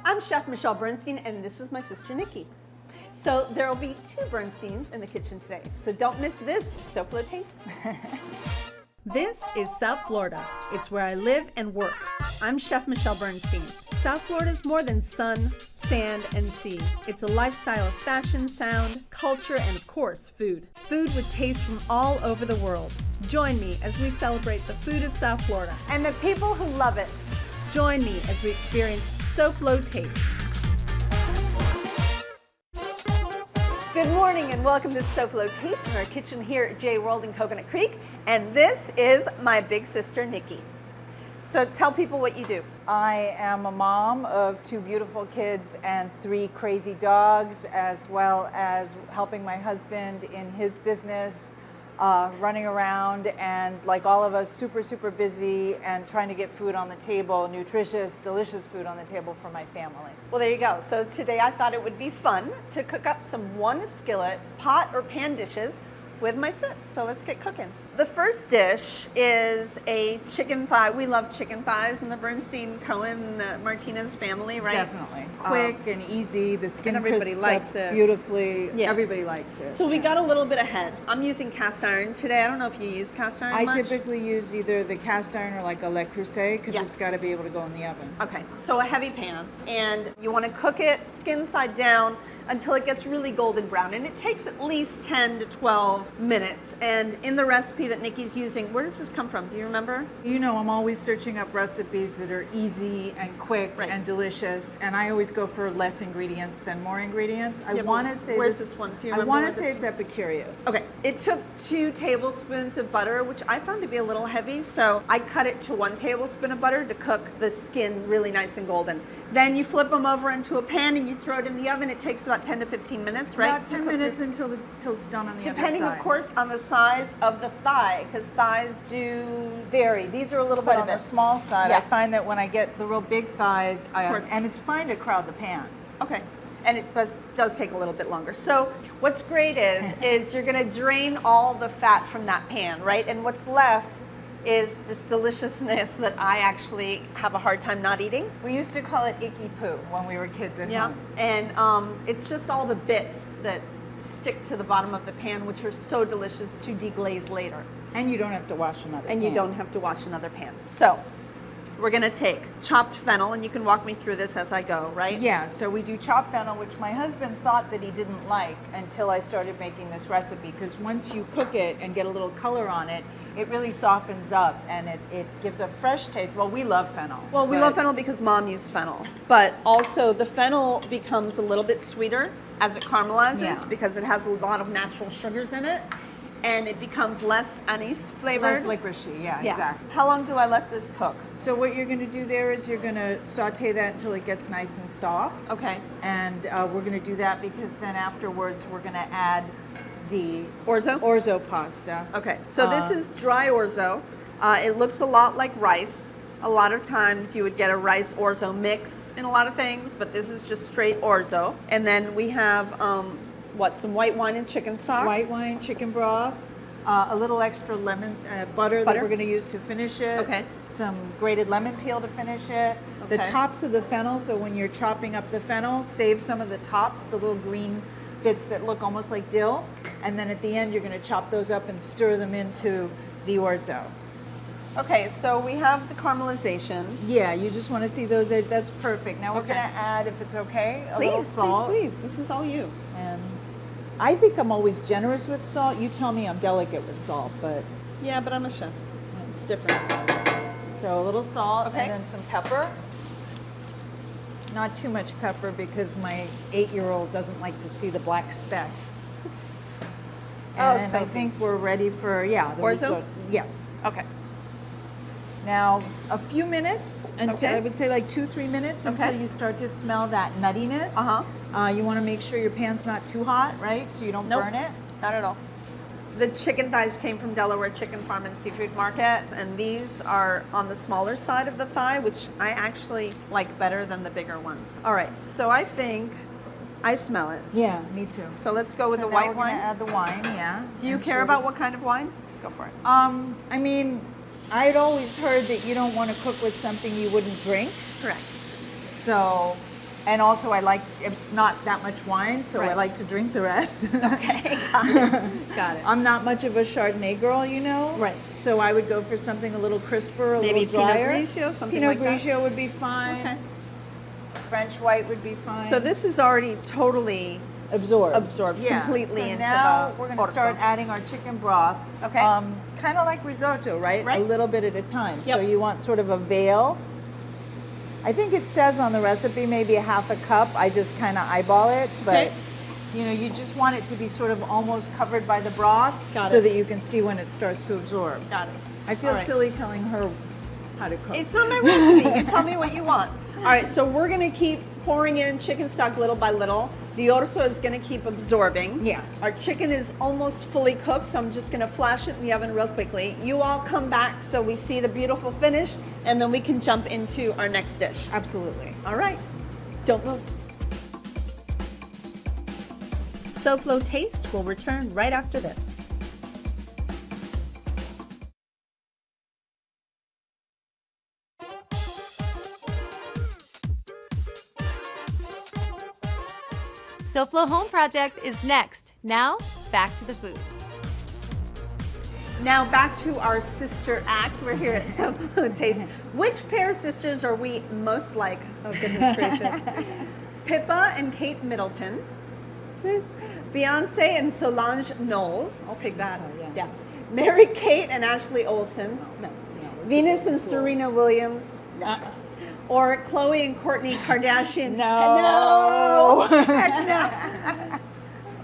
I'm Chef Michelle Bernstein, and this is my sister Nikki. So there will be two Bernsteins in the kitchen today, so don't miss this SoFlo Taste. This is South Florida. It's where I live and work. I'm Chef Michelle Bernstein. South Florida is more than sun, sand, and sea. It's a lifestyle of fashion, sound, culture, and of course, food. Food with taste from all over the world. Join me as we celebrate the food of South Florida and the people who love it. Join me as we experience SoFlo Taste. Good morning and welcome to SoFlo Taste in our kitchen here at J World in Coconut Creek. And this is my big sister, Nikki. So tell people what you do. I am a mom of two beautiful kids and three crazy dogs, as well as helping my husband in his business, running around and, like all of us, super busy and trying to get food on the table, nutritious, delicious food on the table for my family. Well, there you go. So today I thought it would be fun to cook up some one skillet pot or pan dishes with my sis. So let's get cooking. The first dish is a chicken thigh. We love chicken thighs in the Bernstein Cohen Martinez family, right? Definitely. Quick and easy. The skin everybody crisps likes up it. Beautifully. Yeah. Everybody likes it. So we got a little bit ahead. I'm using cast iron today. I don't know if you use cast iron I much. typically use either the cast iron or like a Le Creuset because Yeah. it's got to be able to go in the oven. Okay, so a heavy pan, and you want to cook it skin side down until it gets really golden brown, and it takes at least 10 to 12 minutes. And in the recipe that Nikki's using, where does this come from? Do you remember? You know, I'm always searching up recipes that are easy and quick Right. and delicious, and I always go for less ingredients than more ingredients. I Yeah, want to but say where's this one? Do you I remember want where to say this it's Epicurious. Okay, it took 2 tablespoons of butter, which I found to be a little heavy, so I cut it to 1 tablespoon of butter to cook the skin really nice and golden. Then you flip them over into a pan and you throw it in the oven. It takes about 10 to 15 minutes, right? About 10 minutes until it's done on the other Depending, side. of course, on the size of the thigh, because thighs do Vary. These are a little bit Quite a on the bit. small side. Yeah. I find that when I get the real big thighs, course. and it's fine to crowd the pan. Okay, and it does take a little bit longer. So what's great is you're gonna drain all the fat from that pan, right? And what's left is this deliciousness that I actually have a hard time not eating. We used to call it icky poo when we were kids at Yeah, home. and it's just all the bits that stick to the bottom of the pan, which are so delicious to deglaze later. And you don't have to wash another And pan. you don't have to wash another pan. So we're gonna take chopped fennel, and you can walk me through this as I go, right? Yeah, so we do chopped fennel, which my husband thought that he didn't like until I started making this recipe, because once you cook it and get a little color on it, it really softens up and it gives a fresh taste. Well, we love fennel. Well, we love fennel because Mom used fennel, but also the fennel becomes a little bit sweeter as it caramelizes Yeah. because it has a lot of natural sugars in it, and it becomes less anise flavored. Less licoricey, yeah, exactly. How long do I let this cook? So what you're going to do there is you're going to saute that until it gets nice and soft. Okay. And we're going to do that because then afterwards we're going to add the Orzo pasta. Okay, so this is dry orzo. It looks a lot like rice. A lot of times you would get a rice orzo mix in a lot of things, but this is just straight orzo. And then we have, some white wine and chicken stock. White wine, chicken broth, a little extra lemon butter that we're going to use to finish it. Okay. Some grated lemon peel to finish it. The Okay. tops of the fennel, so when you're chopping up the fennel, save some of the tops, the little green bits that look almost like dill, and then at the end you're going to chop those up and stir them into the orzo. Okay, so we have the caramelization. Yeah, you just want to see those. That's perfect. Now we're Okay. going to add, if it's okay, a little Please, salt. please, please. This is all you. And I think I'm always generous with salt. You tell me I'm delicate with salt, but Yeah, but I'm a chef. It's different. so a little salt Okay. and then some pepper. Not too much pepper because my 8-year-old doesn't like to see the black specks. Oh, And so I think we're ready for, the Orzo? risotto. Yes. Okay. Now, a few minutes, until Okay. I would say like 2-3 minutes until Okay. you start to smell that nuttiness. You want to make sure your pan's not too hot, right? So you don't Nope. burn it. Not at all. The chicken thighs came from Delaware Chicken Farm and Seafood Market, and these are on the smaller side of the thigh, which I actually like better than the bigger ones. All right, so I think I smell it. Yeah, me too. So let's go with So the now white we're gonna wine. add the wine, yeah. Do you And care sort about of- what kind of wine? Go for it. I mean, I'd always heard that you don't want to cook with something you wouldn't drink. Correct. So And also it's not that much wine, so I like to drink the rest. Okay, got it. Got it. I'm not much of a Chardonnay girl, you know. Right. So I would go for something a little crisper, a Maybe little drier. Pinot Grigio, something Pinot like that? Grigio would be fine. Okay. French white would be fine. So this is already totally absorbed completely so into now the we're going to orzo. start adding our chicken broth. Okay. Kind of like risotto, right? Right. A little bit at a time. Yep. So you want sort of a veil. I think it says on the recipe maybe a half a cup. I just kind of eyeball it, but Okay. you know, you just want it to be sort of almost covered by the broth Got so it. that you can see when it starts to absorb. Got it. I feel All right. silly telling her how to cook. It's on my recipe. You tell me what you want. All right, so we're going to keep pouring in chicken stock little by little. The orzo is going to keep absorbing. Yeah. Our chicken is almost fully cooked, so I'm just going to flash it in the oven real quickly. You all come back so we see the beautiful finish, and then we can jump into our next dish. Absolutely. All right, don't move. SoFlo Taste will return right after this. SoFlo Home Project is next. Now, back to the food. Now back to our sister act. We're here at SoFlo Taste. Which pair of sisters are we most like? Oh goodness gracious. Pippa and Kate Middleton. Beyonce and Solange Knowles. I'll take that. So, yeah. Yeah. Mary Kate and Ashley Olsen. No. Venus and Serena Williams. Or Khloe and Kourtney Kardashian. No. No. Heck no.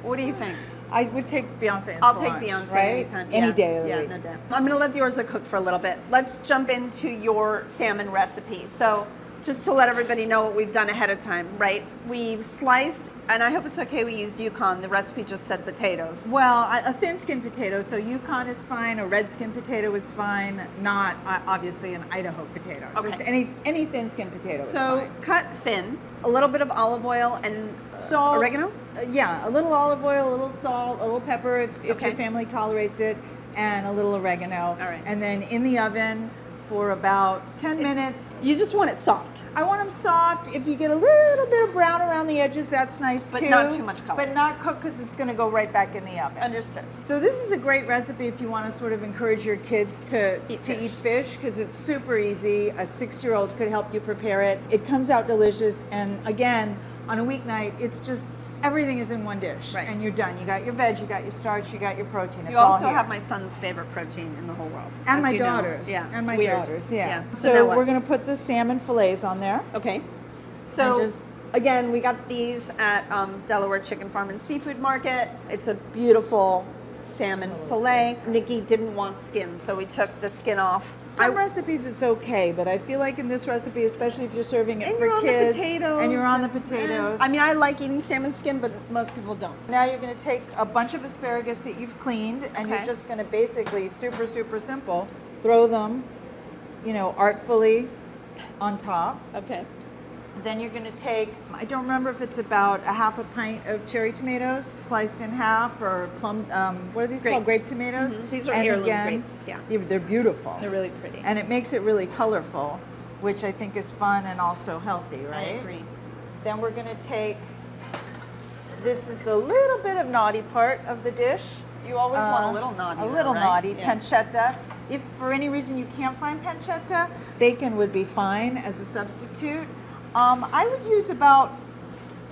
What do you think? I would take Beyonce and I'll Solange, take Beyonce right? anytime. Any Yeah. day of the yeah, week. no doubt. I'm going to let the orzo cook for a little bit. Let's jump into your salmon recipe. So just to let everybody know what we've done ahead of time, right? We've sliced, and I hope it's okay we used Yukon. The recipe just said potatoes. Well, a thin skin potato, so Yukon is fine, a red skin potato is fine, not obviously an Idaho potato. Okay. Just any thin skin potato is So fine. cut thin, a little bit of olive oil and Salt, oregano? Yeah, a little olive oil, a little salt, a little pepper if Okay. your family tolerates it, and a little oregano. All right. And then in the oven for about 10 minutes. You just want it soft. I want them soft. If you get a little bit of brown around the edges, that's nice But too. not too much color. But not cooked because it's going to go right back in the oven. Understood. So this is a great recipe if you want to sort of encourage your kids to Eat eat fish because it's super easy. A 6-year-old could help you prepare it. It comes out delicious, and again, on a weeknight, it's just everything is in one dish, Right. and you're done. You got your veg, you got your starch, you got your protein. It's You all also here. have my son's favorite protein in the whole world. and as my you know. daughters. Yeah, and it's my weird. daughters. Yeah. So, now So what? we're gonna put the salmon fillets on there. Okay. So And just- again, we got these at Delaware Chicken Farm and Seafood Market. It's a beautiful salmon fillet. Nikki didn't want skin, so we took the skin off. Some recipes it's okay, but I feel like in this recipe, especially if you're serving it And for you're on the kids, potatoes and you're on the and- potatoes. I mean, I like eating salmon skin, but most people don't. Now you're going to take a bunch of asparagus that you've cleaned, and you're Okay. just going to basically, super simple, throw them, artfully on top. Okay. Then you're going to take, I don't remember if it's about a half a pint of cherry tomatoes sliced in half, or plum, what are these called? Grape tomatoes? Mhm. These are And heirloom again, grapes, yeah. They're beautiful. They're really pretty. And it makes it really colorful, which I think is fun and also healthy, right? I agree. Then we're going to take, this is the little bit of naughty part of the dish. You always want a little naughty. A though, little right? naughty, Yeah. pancetta. If for any reason you can't find pancetta, bacon would be fine as a substitute. I would use about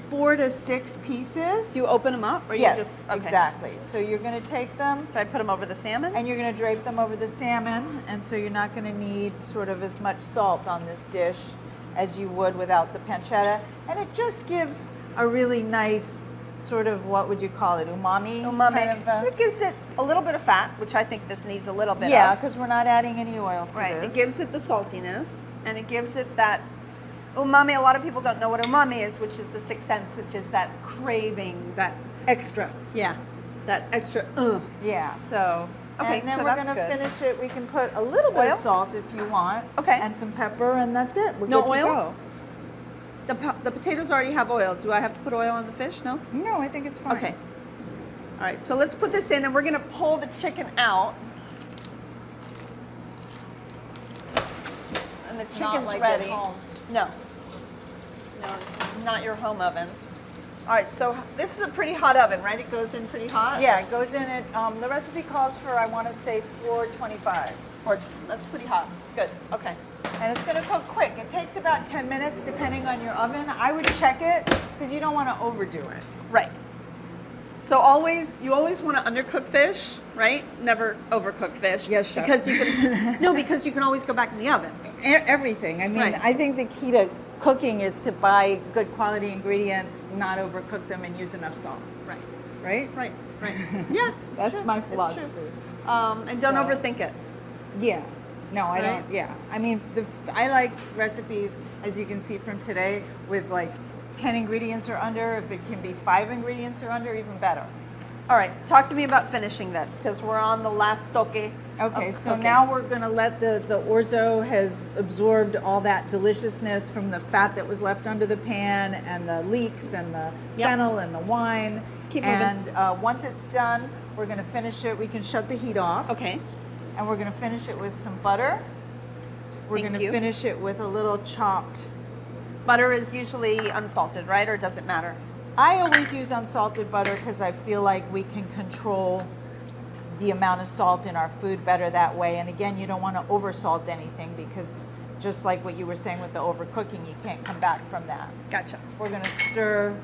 4 to 6 pieces. Do you open them up, or you Yes, just okay. exactly. So you're going to take them, Do I put them over the salmon? and you're going to drape them over the salmon, and so you're not going to need sort of as much salt on this dish as you would without the pancetta. And it just gives a really nice sort of, what would you call it, umami? Umami. Kind of, It gives it a little bit of fat, which I think this needs a little bit yeah, of. because we're not adding any oil to Right. this. It gives it the saltiness, and it gives it that umami. A lot of people don't know what umami is, which is the sixth sense, which is that craving, that extra. yeah, that extra. Yeah. So okay, and then so we're that's going to good. finish it. We can put a little bit Oil? of salt if you want. Okay. And some pepper, and that's it. We're No good oil? to go. The potatoes already have oil. Do I have to put oil on the fish? No. No, I think it's fine. Okay. All right. So let's put this in, and we're going to pull the chicken out. And the It's chicken's not like ready. at home. No. No, this is not your home oven. All right, so this is a pretty hot oven, right? It goes in pretty hot? Yeah, it goes in at, the recipe calls for, I want to say 425. Or that's pretty hot. Good, okay. And it's going to cook quick. It takes about 10 minutes depending on your oven. I would check it because you don't want to overdo it. Right. So you always want to undercook fish, right? Never overcook fish. Yes, chef. Because you can, because you can always go back in the oven. Everything. I mean, Right. I think the key to cooking is to buy good quality ingredients, not overcook them, and use enough salt. Right. Right? Right, right. Yeah, it's That's true. my It's true. philosophy. And don't So- overthink it. Yeah. No, I Right? don't. Yeah. I mean, I like recipes, as you can see from today, with like 10 ingredients or under. If it can be 5 ingredients or under, even better. All right, talk to me about finishing this because we're on the last toque. Okay, of so cooking. now we're going to let the orzo has absorbed all that deliciousness from the fat that was left under the pan and the leeks and the Yep. fennel and the wine. Keep moving. And once it's done, we're going to finish it. We can shut the heat off. Okay. And we're going to finish it with some butter. We're Thank going to you. finish it with a little chopped. Butter is usually unsalted, right? Or does it matter? I always use unsalted butter because I feel like we can control the amount of salt in our food better that way. And again, you don't want to oversalt anything because just like what you were saying with the overcooking, you can't come back from that. Gotcha. We're going to stir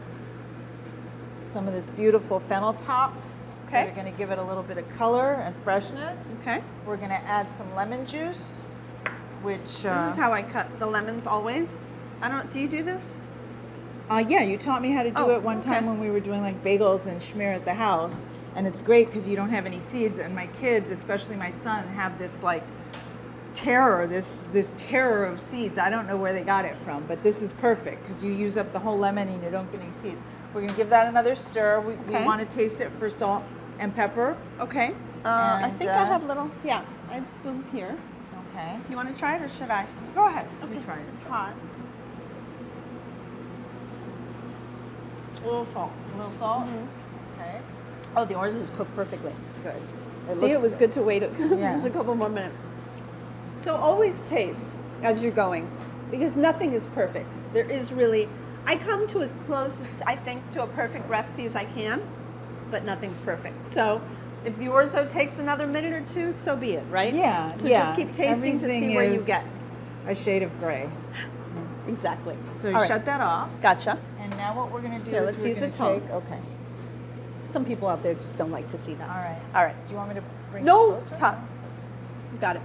some of this beautiful fennel tops. Okay. We're going to give it a little bit of color and freshness. Okay. We're going to add some lemon juice, which This is how I cut the lemons always. Do you do this? yeah, you taught me how to do Oh, it one time okay. when we were doing like bagels and schmear at the house, and it's great because you don't have any seeds. And my kids, especially my son, have this like terror, this terror of seeds. I don't know where they got it from, but this is perfect because you use up the whole lemon and you don't get any seeds. We're gonna give that another stir. We Okay. want to taste it for salt and pepper. Okay. I And, think I have little, I have spoons here. Okay. You want to try it or should I? Go ahead. Okay. You try it. It's hot. A little salt. A little salt. Mm-hmm. Okay. Oh, the orzo is cooked perfectly. Good. See, it looks was good to wait Yeah. just a couple more minutes. So always taste as you're going because nothing is perfect. There is really, I come to as close, I think, to a perfect recipe as I can, but nothing's perfect. So if the orzo takes another minute or two, so be it, right? Yeah. So yeah. just keep tasting to see Everything where you is get. a shade of gray. Exactly. So All you right. shut that off. Gotcha. And now what we're going to do Here, is let's we're use a gonna tone. take. Okay. Some people out there just don't like to see that. All right. All right. Do you want me to bring No, it closer? it's hot. Got it.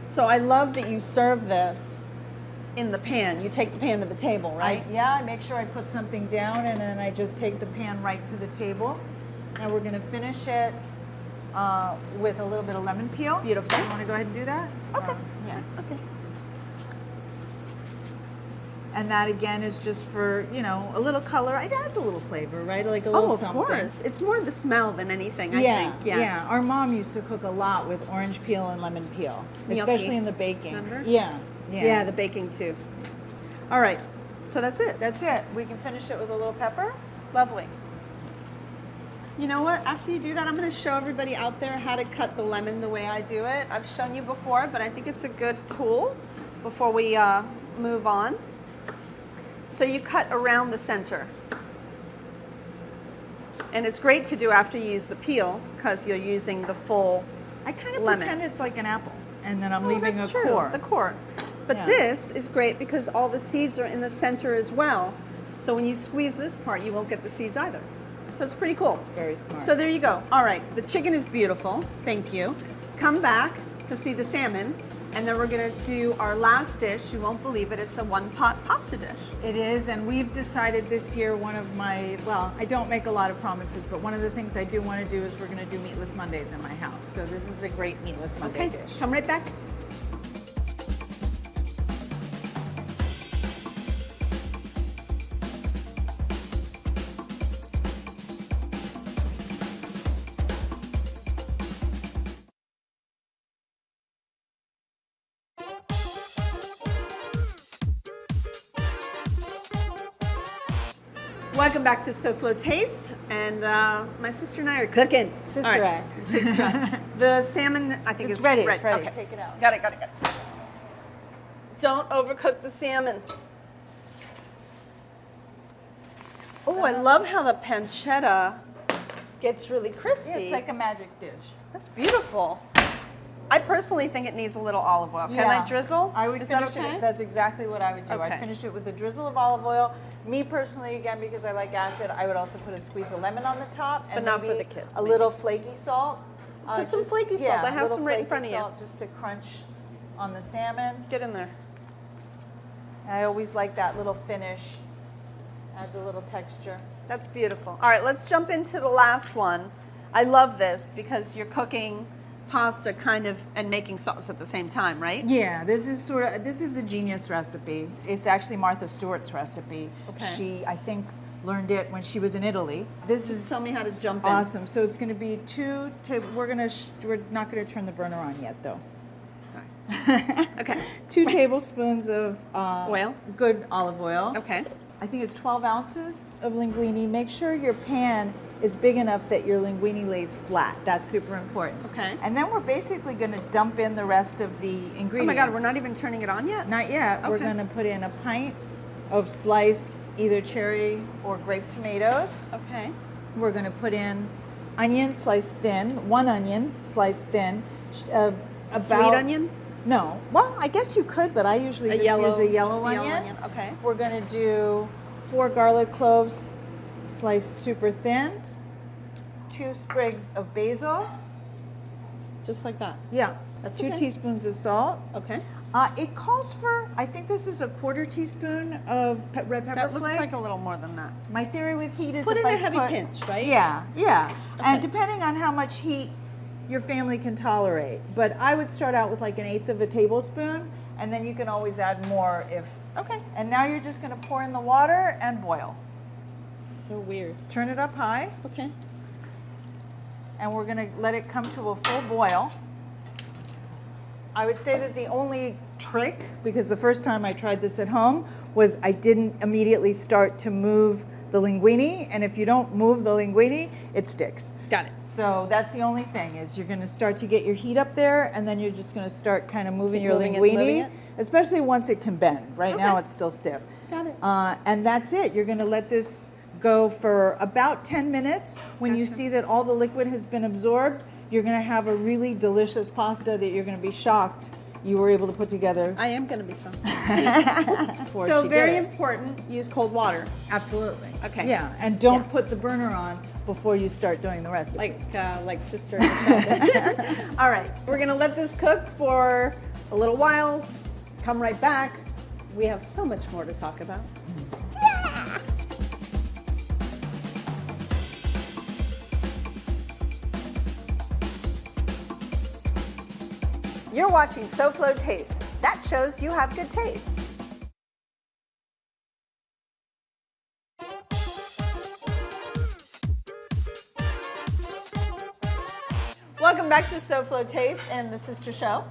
So I love that you serve this in the pan. You take the pan to the table, right? I make sure I put something down and then I just take the pan right to the table. And we're going to finish it with a little bit of lemon peel. Beautiful. You want to go ahead and do that? Okay. Yeah. Okay. And that again is just for, a little color. It adds a little flavor, right? Like a little Oh, of something. course. It's more the smell than anything, I Yeah, think. yeah. Our mom used to cook a lot with orange peel and lemon peel, Gnocchi. especially in the baking. Remember? Yeah, Yeah, the baking too. All right. So that's it. That's it. We can finish it with a little pepper. Lovely. You know what? After you do that, I'm going to show everybody out there how to cut the lemon the way I do it. I've shown you before, but I think it's a good tool before we move on. So you cut around the center. And it's great to do after you use the peel because you're using the full I kind of lemon. pretend it's like an apple, and then I'm Oh, leaving that's a true, core. the core. But Yeah. this is great because all the seeds are in the center as well. So when you squeeze this part, you won't get the seeds either. So it's pretty cool. Very smart. So there you go. All right, the chicken is beautiful. Thank you. Come back to see the salmon, and then we're gonna do our last dish. You won't believe it. It's a one-pot pasta dish. It is, and we've decided this year I don't make a lot of promises, but one of the things I do want to do is we're going to do meatless Mondays in my house. So this is a great meatless Monday Okay, dish. come right back. Welcome back to SoFlo Taste, and my sister and I are cooking. Sister All right. act. Sister act. The salmon, I think, It's is ready. It's ready. Okay. Take it out. Got it. don't overcook the salmon. Oh, I love how the pancetta gets really crispy. Yeah, it's like a magic dish. That's beautiful. I personally think it needs a little olive oil. Can I drizzle? I would Is that finish okay? it. That's exactly what I would do. Okay. I'd finish it with a drizzle of olive oil. Me personally, again, because I like acid, I would also put a squeeze of lemon on the top. But And not for maybe the kids, A maybe. little flaky salt. Put some flaky salt. I have some right in front of you. Salt just to crunch on the salmon. Get in there. I always like that little finish. Adds a little texture. That's beautiful. All right, let's jump into the last one. I love this because you're cooking pasta kind of and making sauce at the same time, right? Yeah, this is a genius recipe. It's actually Martha Stewart's recipe. Okay. She, I think, learned it when she was in Italy. This Just is tell me how to jump in. awesome. So it's going to be we're not going to turn the burner on yet, though. Sorry. Okay. 2 tablespoons of Oil? good olive oil. Okay. I think it's 12 ounces of linguine. Make sure your pan is big enough that your linguine lays flat. That's super important. Okay. And then we're basically going to dump in the rest of the ingredients. Oh my God, we're not even turning it on yet? Not yet. We're Okay. going to put in a pint of sliced either cherry or grape tomatoes. Okay. We're going to put in onion sliced thin, 1 onion sliced thin. Sweet onion? No. Well, I guess you could, but I usually just use a yellow onion. Okay. We're going to do 4 garlic cloves sliced super thin, 2 sprigs of basil. Just like that. Yeah. That's 2 okay. teaspoons of salt. Okay. It calls for, I think this is a 1/4 teaspoon of red pepper That flake. looks like a little more than that. My theory with heat is Put if in I a heavy put, pinch, right? Yeah, yeah. Okay. And depending on how much heat your family can tolerate. But I would start out with like 1/8 of a tablespoon, and then you can always add more if. Okay. And now you're just going to pour in the water and boil. So weird. Turn it up high, Okay. and we're going to let it come to a full boil. I would say that the only trick, because the first time I tried this at home, was I didn't immediately start to move the linguine, and if you don't move the linguine, it sticks. Got it. So that's the only thing, is you're going to start to get your heat up there, and then you're just going to start kind of moving Keep your moving it, linguine, moving it. especially once it can bend. Right now Okay. it's still stiff. Got it. And that's it. You're going to let this go for about 10 minutes. When you see that all the liquid has been absorbed, you're going to have a really delicious pasta that you're going to be shocked you were able to put together. I am going to be shocked. before So she very did it. important, use cold water. Absolutely. Okay. Yeah, and don't Yeah. put the burner on before you start doing the recipe. Like Sister Michelle did. All right, we're gonna let this cook for a little while. Come right back. We have so much more to talk about. You're watching SoFlo Taste. That shows you have good taste. Welcome back to SoFlo Taste and the Sister Show.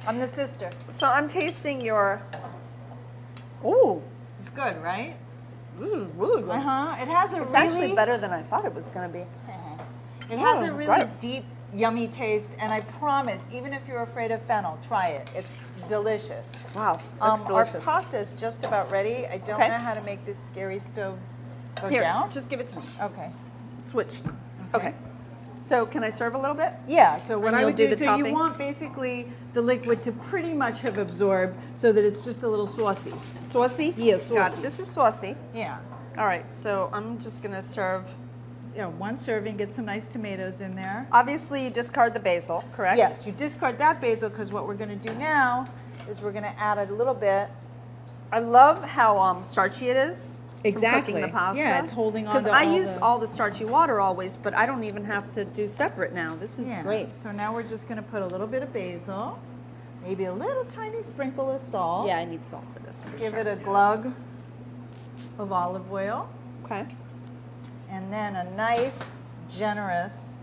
I'm the sister. So I'm tasting your. Ooh, it's good, right? Really good. It has a It's really, actually better than I thought it was going to be. It has a Oh, really right. deep, yummy taste, and I promise, even if you're afraid of fennel, try it. It's delicious. Wow, that's Our delicious. pasta is just about ready. I don't Okay. know how to make this scary stove go Here, down. just give it to me. Okay. Switch. Okay. So can I serve a little bit? Yeah, so what And I you'll would do do, the so you topping? want basically the liquid to pretty much have absorbed so that it's just a little saucy. Saucy? Yeah, Got saucy. it. This is saucy. Yeah. All right, so I'm just going to serve. Yeah, 1 serving, get some nice tomatoes in there. Obviously, you discard the basil, correct? Yes, you discard that basil because what we're going to do now is we're going to add a little bit. I love how starchy it is. From Exactly. cooking the pasta. Yeah, it's holding on Because to I all use the- all the starchy water always, but I don't even have to do separate now. This is Yeah. great. So now we're just going to put a little bit of basil, maybe a little tiny sprinkle of salt. Yeah, I need salt for this. For Give sure. it a glug of olive oil, Okay. and then a nice, generous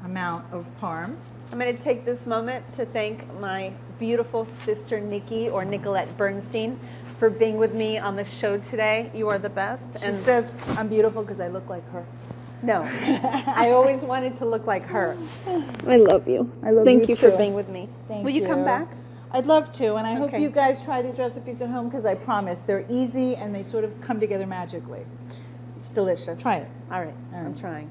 amount of parm. I'm going to take this moment to thank my beautiful sister Nikki, or Nicolette Bernstein, for being with me on the show today. You are the best. She says I'm beautiful because I look like her. No, I always wanted to look like her. I love you. I love Thank you you for too. being with me. Thank Will you come back? I'd love to, and I hope Okay. you guys try these recipes at home because I promise they're easy and they sort of come together magically. It's delicious. Try it. All right, All I'm right. trying.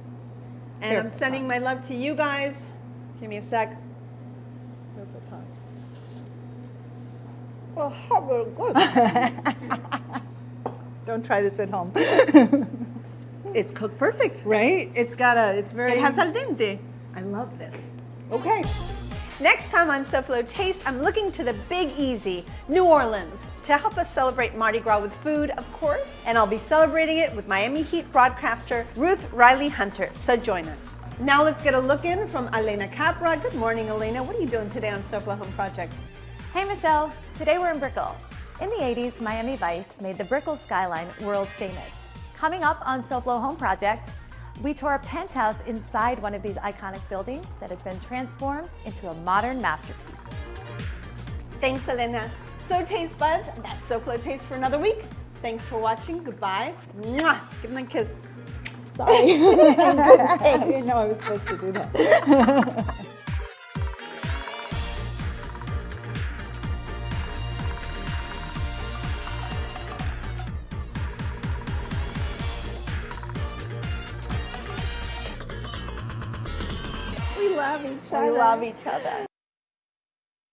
And Careful, I'm sending my love to you guys. Give me a sec. Careful, Tom. Oh, really good. Don't try this at home. It's cooked perfect. Right? It's very... It has al dente. I love this. Okay. Next time on SoFlo Taste, I'm looking to the Big Easy, New Orleans, to help us celebrate Mardi Gras with food, of course, and I'll be celebrating it with Miami Heat broadcaster Ruth Riley Hunter, so join us. Now let's get a look in from Elena Capra. Good morning, Elena. What are you doing today on SoFlo Home Project? Hey Michelle, today we're in Brickell. In the 80s, Miami Vice made the Brickell skyline world famous. Coming up on SoFlo Home Project, we tour a penthouse inside one of these iconic buildings that has been transformed into a modern masterpiece. Thanks, Elena. So taste buds, that's SoFlo Taste for another week. Thanks for watching. Goodbye. Mwah. Give them a kiss. Sorry. I didn't know I was supposed to do that. We love each other. We love each other.